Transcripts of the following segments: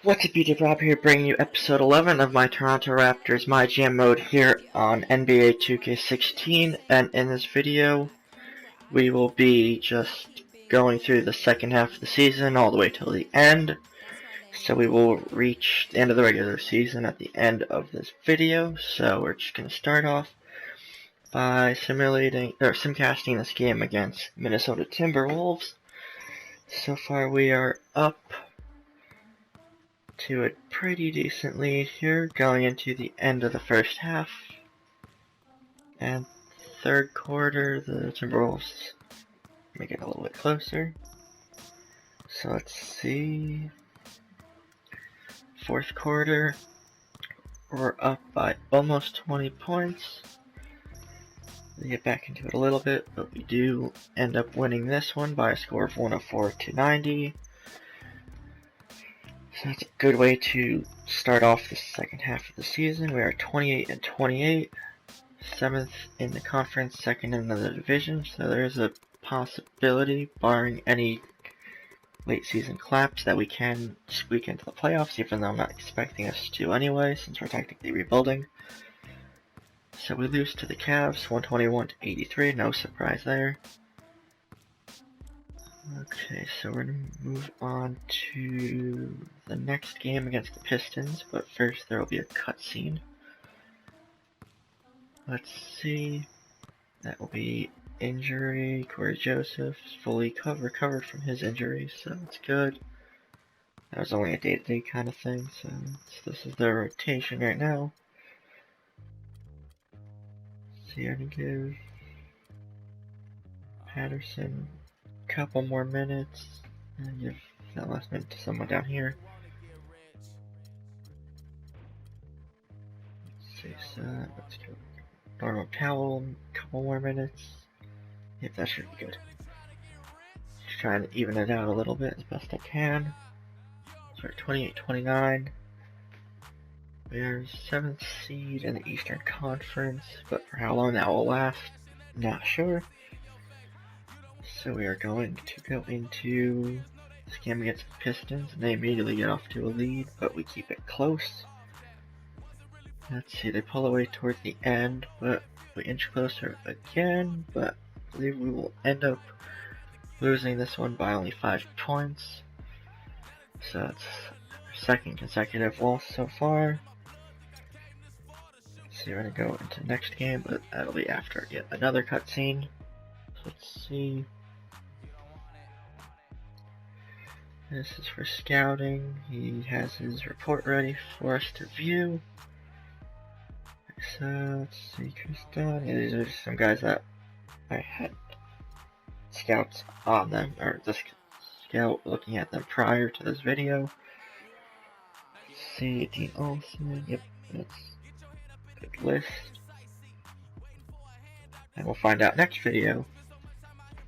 What's up, YouTube? Rob here, bringing you episode 11 of my Toronto Raptors MyGM mode here on NBA 2K16, and in this video, we will be just going through the second half of the season all the way till the end. So we will reach the end of the regular season at the end of this video, so we're just going to start off by simcasting this game against Minnesota Timberwolves. So far we are up to it pretty decent lead here, going into the end of the first half. And third quarter, the Timberwolves make it a little bit closer. So let's see. Fourth quarter, we're up by almost 20 points. We get back into it a little bit, but we do end up winning this one by a score of 104-90. So that's a good way to start off the second half of the season. We are 28-28, 7th in the conference, 2nd in the division. So there's a possibility, barring any late season collapse, that we can squeak into the playoffs, even though I'm not expecting us to anyway, since we're technically rebuilding. So we lose to the Cavs, 121-83, no surprise there. Okay, so we're going to move on to the next game against the Pistons, but first there will be a cutscene. Let's see, that will be injury. Corey Joseph fully recovered from his injury, so that's good. That was only a day-to-day kind of thing, so this is the rotation right now. So you're going to give Patterson couple more minutes and give that last minute to someone down here. Let's see, so let's go Normal Powell, couple more minutes. Yep, that should be good. Just trying to even it out a little bit as best I can. So we're 28-29. We're 7th seed in the Eastern Conference, but for how long that will last, not sure. So we are going to go into this game against the Pistons, and they immediately get off to a lead, but we keep it close. Let's see, they pull away towards the end, but we inch closer again, but I believe we will end up losing this one by only 5 points. So that's our second consecutive loss so far. Let's see, we're going to go into the next game, but that'll be after yet another cutscene. So let's see. This is for scouting. He has his report ready for us to view. So let's see, Tristan. Yeah, these are just some guys that I had scouts on them, or the scout looking at them prior to this video. Let's see, Dean Olsen. Yep, that's a good list. And we'll find out next video,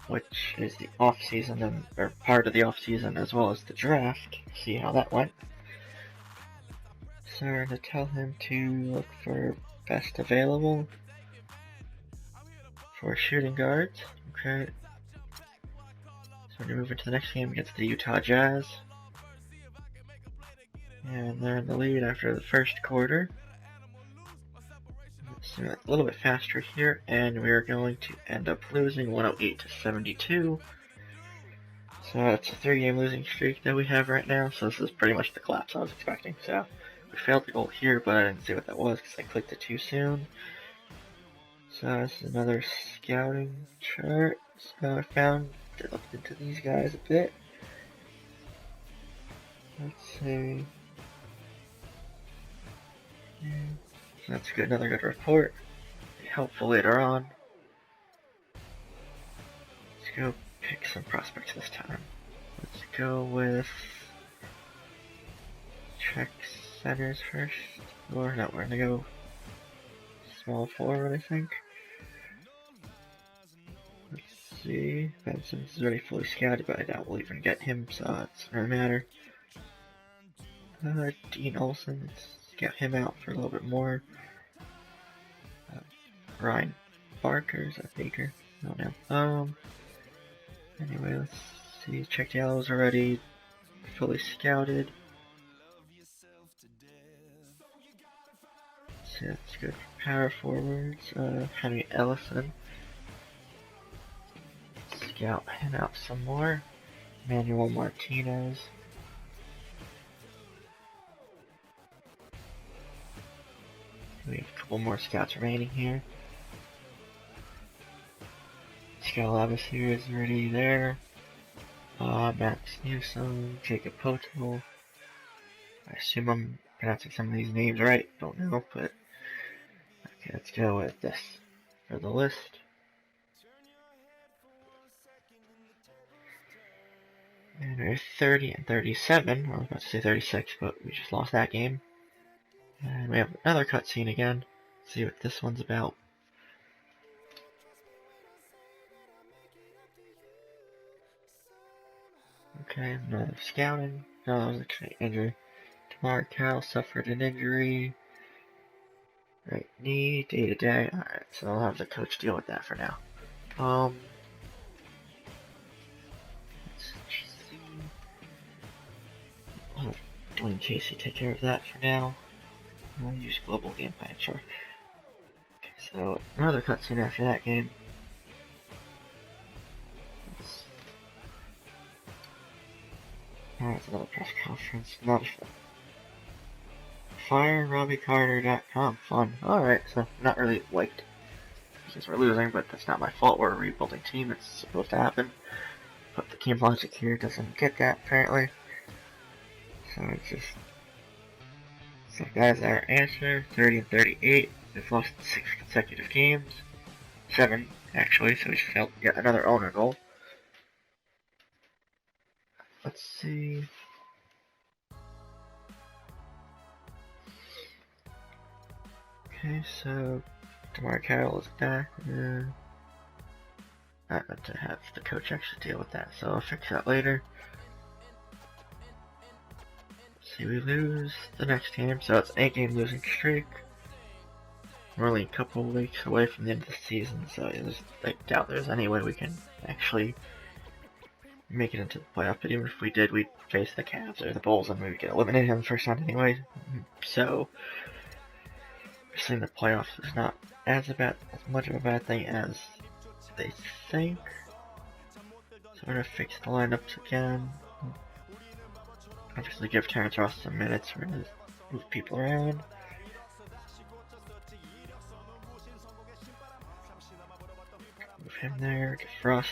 which is the off season, or part of the off season, as well as the draft. See how that went. So we're going to tell him to look for best available for shooting guards. Okay. So we're going to move into the next game against the Utah Jazz. And they're in the lead after the first quarter. So a little bit faster here, and we are going to end up losing 108-72. So that's a 3-game losing streak that we have right now. So this is pretty much the collapse I was expecting. So we failed the goal here, but I didn't see what that was because I clicked it too soon. So this is another scouting chart. So I looked into these guys a bit. Let's see. That's good. Another good report. Be helpful later on. Let's go pick some prospects this time. Let's go with check centers first. Or no, we're gonna go small forward, I think. Let's see. Benson is already fully scouted, but I doubt we'll even get him, so it doesn't really matter. Dean Olsen, let's scout him out for a little bit more. Ryan Barker, is that Baker? No, no. Anyway, let's see. Checked yellows already. Fully scouted. see, that's good. Power forwards, Henry Ellison. Scout him out some more. Manuel Martinez. We have a couple more scouts remaining here. Scout Labissiere is already there. Max Newsom, Jacob Poto. I assume I'm pronouncing some of these names right. Don't know, but okay, let's go with this for the list. And we're 30 and 37. I was about to say 36, but we just lost that game. And we have another cutscene again. Let's see what this one's about. Okay, another scouting. No, that was an injury. Tamar Carroll suffered an injury. Right knee, day to day. Alright, so I'll have the coach deal with that for now. Let's see. I'll have Dwayne Casey take care of that for now. I'll use global game plan, sure. Okay, so another cutscene after that game. Alright, it's another press conference. Not FireRobbieCarter.com. Fun. Alright, so not really liked because we're losing, but that's not my fault. We're a rebuilding team. It's supposed to happen. But the team logic here doesn't get that, apparently. So it's just... So guys, our answer, 30 and 38. We've lost 6 consecutive games. 7, actually, so we just failed yet another owner goal. Let's see... Okay, so Tamar Carroll is back. I meant to have the coach actually deal with that, so I'll fix that later. Let's see, we lose the next game, so it's an 8-game losing streak. We're only a couple of weeks away from the end of the season, so I doubt there's any way we can actually make it into the playoff. But even if we did, we'd face the Cavs or the Bulls, and we would get eliminated in the first round anyway. So missing the playoffs is not as much of a bad thing as they think. So we're gonna fix the lineups again. Obviously give Terrence Ross some minutes. We're gonna move people around. Move him there, give Ross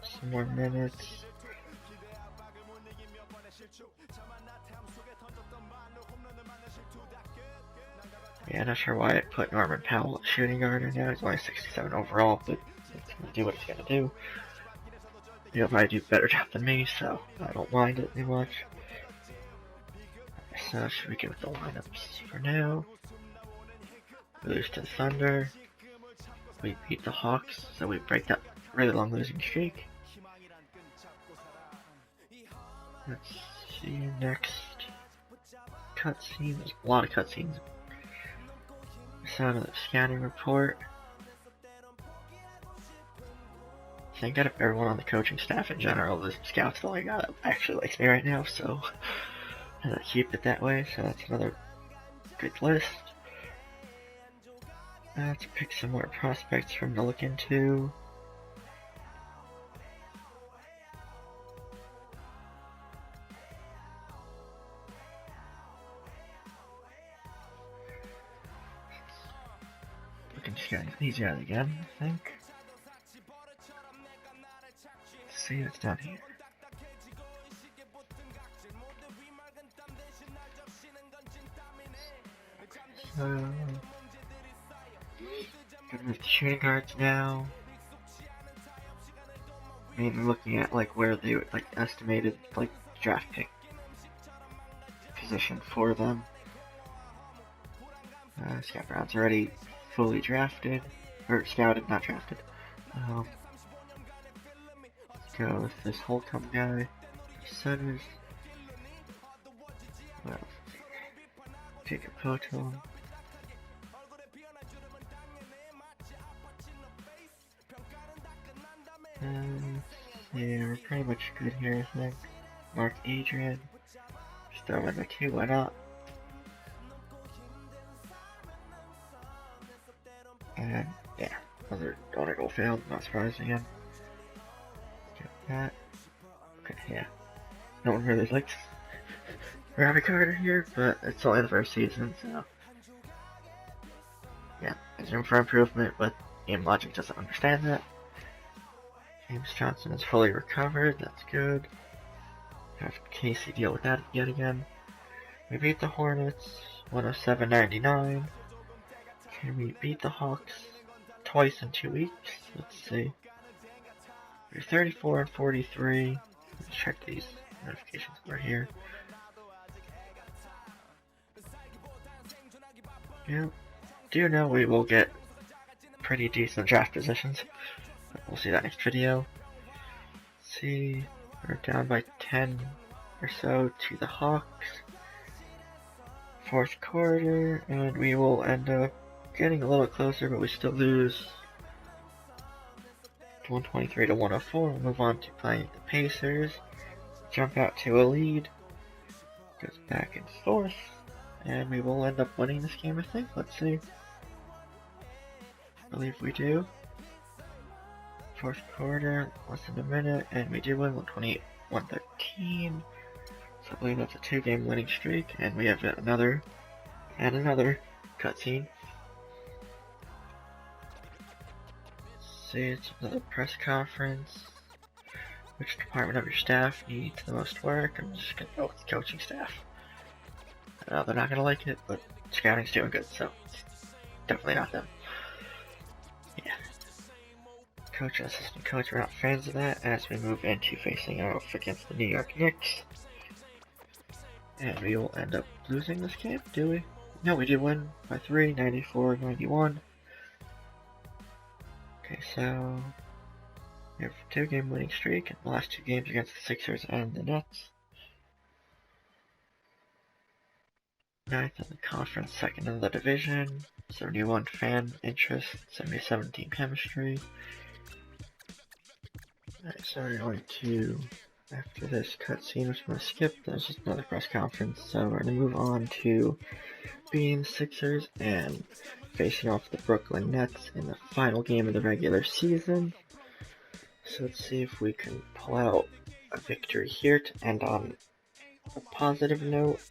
some more minutes. Yeah, not sure why I put Norman Powell at shooting guard right now. He's only 67 overall, but he's gonna do what he's gonna do. He'll probably do a better job than me, so I don't mind it too much. So should we get with the lineups for now? We lose to the Thunder. We beat the Hawks, so we break that really long losing streak. Let's see, next cutscene. There's a lot of cutscenes. Sound of the scanning report. I think out of everyone on the coaching staff in general, the scout's the only guy that actually likes me right now, so I'll keep it that way. So that's another good list. Let's pick some more prospects for him to look into. Just getting these out again, I think. Let's see what's down here. So, gonna move to shooting guards now. Mainly looking at like where they would like estimated like draft pick position for them. Scott Brown's already fully drafted, or scouted, not drafted. Let's go with this Holcomb guy. Centers. Well, Jacob Poto. Yeah, we're pretty much good here, I think. Mark Adrian. Just throw in the queue, why not? And yeah, another donor goal failed, not surprised again. Get that. Okay, yeah. No one really likes Rabbit Carter here, but it's only the first season, so yeah, there's room for improvement, but game logic doesn't understand that. James Johnson is fully recovered, that's good. Have Casey deal with that yet again. We beat the Hornets, 107-99. Can we beat the Hawks twice in 2 weeks? Let's see. We're 34-43. Let's check these notifications over here. Yeah, do know we will get pretty decent draft positions. We'll see that next video. Let's see, we're down by 10 or so to the Hawks. Fourth quarter, and we will end up getting a little closer, but we still lose 123-104. We'll move on to playing the Pacers. Jump out to a lead. Goes back and forth. And we will end up winning this game, I think. Let's see. I believe we do. Fourth quarter, less than a minute, and we do win 128-113. So I believe that's a 2-game winning streak, and we have another cutscene. See, it's another press conference. Which department of your staff needs the most work? I'm just gonna go with the coaching staff. I know they're not gonna like it, but scouting's doing good, so definitely not them. Yeah. Coach and assistant coach, we're not fans of that as we move into facing off against the New York Knicks. And we will end up losing this game, do we? No, we did win by 3, 94-91. Okay, so we have a 2-game winning streak in the last 2 games against the Sixers and the Nets. 9th in the conference, 2nd in the division. 71 fan interest, 77 team chemistry. Alright, so we're going to, after this cutscene, which I'm going to skip, there's just another press conference, so we're going to move on to beating the Sixers and facing off the Brooklyn Nets in the final game of the regular season. So let's see if we can pull out a victory here to end on a positive note.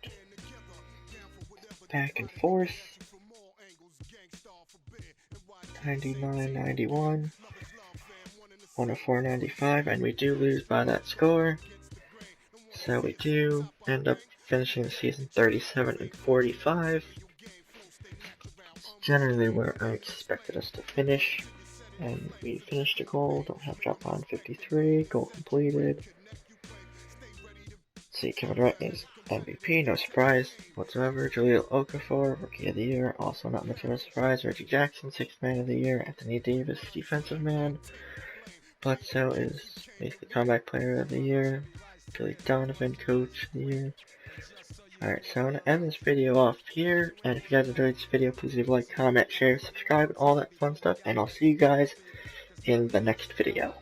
Back and forth. 99-91. 104-95, and we do lose by that score. So we do end up finishing the season 37-45. It's generally where I expected us to finish. And we finished a goal, don't have drop on 53, goal completed. Let's see, Kevin Durant is MVP, no surprise whatsoever. Jahlil Okafor, Rookie of the Year, also not much of a surprise. Reggie Jackson, 6th Man of the Year. Anthony Davis, Defensive Man. Bledsoe is basically Comeback Player of the Year. Billy Donovan, Coach of the Year. Alright, so I'm going to end this video off here, and if you guys enjoyed this video, please leave a like, comment, share, subscribe, and all that fun stuff, and I'll see you guys in the next video.